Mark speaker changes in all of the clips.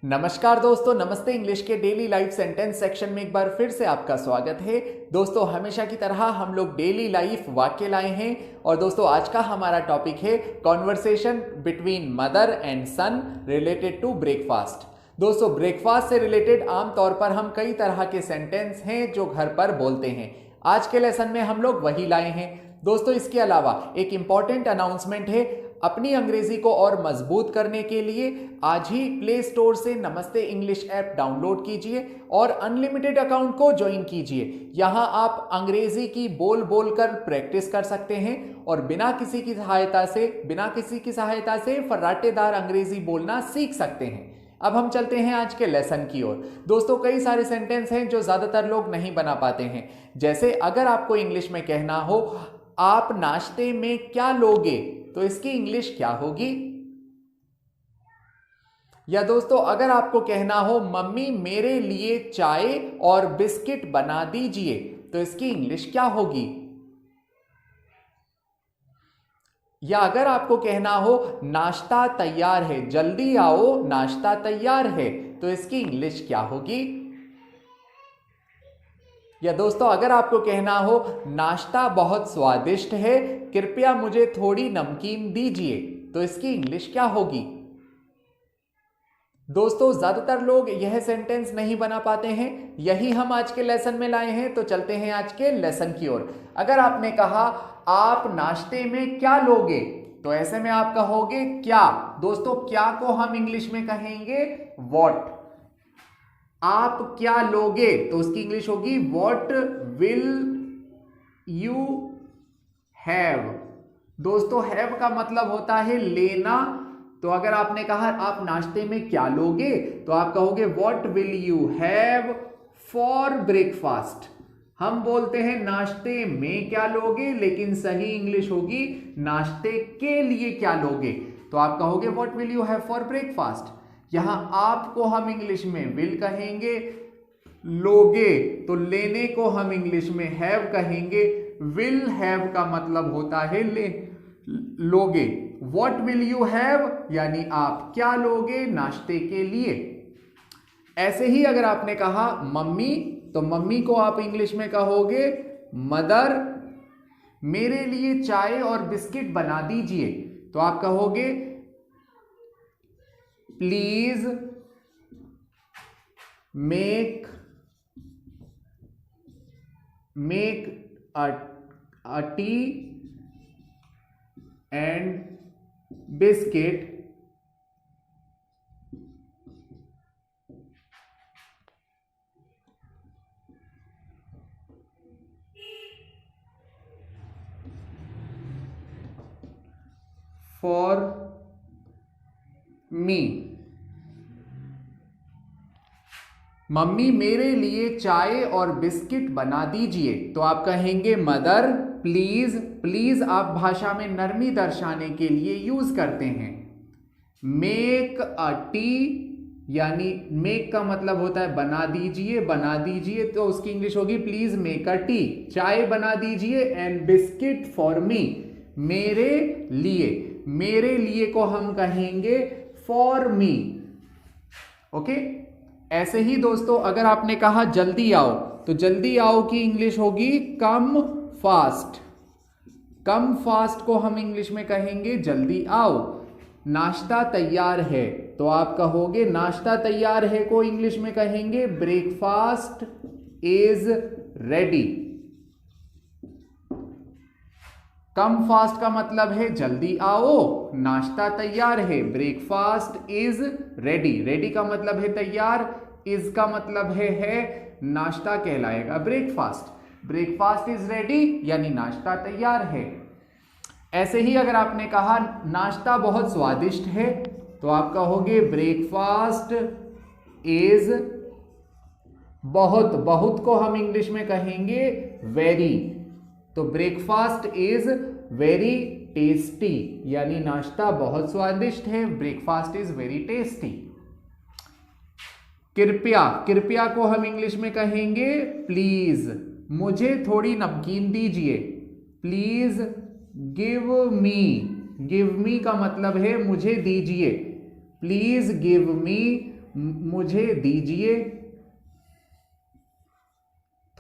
Speaker 1: नमस्कार दोस्तों, नमस्ते। इंग्लिश के डेली लाइफ सेंटेंस सेक्शन में एक बार फिर से आपका स्वागत है। दोस्तों, हमेशा की तरह हम लोग डेली लाइफ वाक्य लाए हैं और दोस्तों आज का हमारा टॉपिक है conversation between mother and son related to breakfast. दोस्तों, ब्रेकफास्ट से रिलेटेड आमतौर पर हम कई तरह के सेंटेंस हैं जो घर पर बोलते हैं। आज के लेसन में हम लोग वही लाए हैं। दोस्तों, इसके अलावा एक इंपॉर्टेंट अनाउंसमेंट है। अपनी अंग्रेजी को और मजबूत करने के लिए आज ही प्ले स्टोर से नमस्ते इंग्लिश ऐप डाउनलोड कीजिए और अनलिमिटेड अकाउंट को ज्वाइन कीजिए। यहां आप अंग्रेजी की बोल बोलकर प्रैक्टिस कर सकते हैं और बिना किसी की सहायता से फर्राटेदार अंग्रेजी बोलना सीख सकते हैं। अब हम चलते हैं आज के लेसन की ओर। दोस्तों, कई सारे सेंटेंस हैं जो ज्यादातर लोग नहीं बना पाते हैं। जैसे अगर आपको इंग्लिश में कहना हो आप नाश्ते में क्या लोगे, तो इसकी इंग्लिश क्या होगी? या दोस्तों, अगर आपको कहना हो मम्मी मेरे लिए चाय और बिस्किट बना दीजिए, तो इसकी इंग्लिश क्या होगी? या अगर आपको कहना हो नाश्ता तैयार है, जल्दी आओ नाश्ता तैयार है, तो इसकी इंग्लिश क्या होगी? या दोस्तों, अगर आपको कहना हो नाश्ता बहुत स्वादिष्ट है, कृपया मुझे थोड़ी नमकीन दीजिए, तो इसकी इंग्लिश क्या होगी? दोस्तों, ज्यादातर लोग यह सेंटेंस नहीं बना पाते हैं। यही हम आज के लेसन में लाए हैं। तो चलते हैं आज के लेसन की ओर। अगर आपने कहा आप नाश्ते में क्या लोगे, तो ऐसे में आप कहोगे क्या। दोस्तों, क्या को हम इंग्लिश में कहेंगे व्हाट। आप क्या लोगे, तो उसकी इंग्लिश होगी व्हाट विल यू हैव। दोस्तों, हैव का मतलब होता है लेना। तो अगर आपने कहा आप नाश्ते में क्या लोगे, तो आप कहोगे what will you have for breakfast. हम बोलते हैं नाश्ते में क्या लोगे, लेकिन सही इंग्लिश होगी नाश्ते के लिए क्या लोगे। तो आप कहोगे what will you have for breakfast. यहां आपको हम इंग्लिश में विल कहेंगे, लोगे तो लेने को हम इंग्लिश में हैव कहेंगे। विल हैव का मतलब होता है लोगे। व्हाट विल यू हैव यानी आप क्या लोगे नाश्ते के लिए। ऐसे ही अगर आपने कहा मम्मी, तो मम्मी को आप इंग्लिश में कहोगे मदर मेरे लिए चाय और बिस्किट बना दीजिए, तो आप कहोगे please make a tea and biscuit for me। Mummy मेरे लिए चाय और बिस्किट बना दीजिए, तो आप कहेंगे मदर प्लीज। प्लीज आप भाषा में नरमी दर्शाने के लिए यूज करते हैं। मेक अ टी यानी मेक का मतलब होता है बना दीजिए, बना दीजिए, तो उसकी इंग्लिश होगी प्लीज मेक अ टी। चाय बना दीजिए एंड बिस्किट फॉर मी मेरे लिए। मेरे लिए को हम कहेंगे फॉर मी। ओके। ऐसे ही दोस्तों, अगर आपने कहा जल्दी आओ, तो जल्दी आओ की इंग्लिश होगी कम फास्ट। कम फास्ट को हम इंग्लिश में कहेंगे जल्दी आओ। नाश्ता तैयार है, तो आप कहोगे नाश्ता तैयार है को इंग्लिश में कहेंगे breakfast is ready. Come fast का मतलब है जल्दी आओ, नाश्ता तैयार है, ब्रेकफास्ट इज रेडी। रेडी का मतलब है तैयार, इज का मतलब है नाश्ता कहलाएगा ब्रेकफास्ट। ब्रेकफास्ट इज रेडी यानी नाश्ता तैयार है। ऐसे ही अगर आपने कहा नाश्ता बहुत स्वादिष्ट है, तो आप कहोगे ब्रेकफास्ट इज बहुत। बहुत को हम इंग्लिश में कहेंगे वेरी। तो ब्रेकफास्ट इज वेरी टेस्टी यानी नाश्ता बहुत स्वादिष्ट है, ब्रेकफास्ट इज वेरी टेस्टी। कृपया, कृपया को हम इंग्लिश में कहेंगे प्लीज। मुझे थोड़ी नमकीन दीजिए, please give me. Give me का मतलब है मुझे दीजिए। प्लीज गिव मी मुझे दीजिए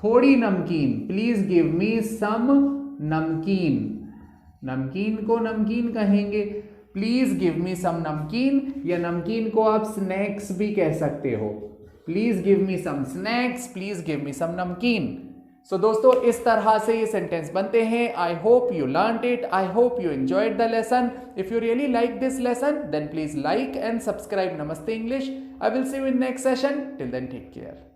Speaker 1: थोड़ी नमकीन, प्लीज गिव मी सम नमकीन। नमकीन को नमकीन कहेंगे, प्लीज गिव मी सम नमकीन, या नमकीन को आप स्नैक्स भी कह सकते हो। Please give me some snacks, please give me some namkeen. So दोस्तों, इस तरह से ये सेंटेंस बनते हैं। I hope you learned it, I hope you enjoyed the lesson. If you really like this lesson, then please like and subscribe Namaste English. I will see you in next session. Till then, take care.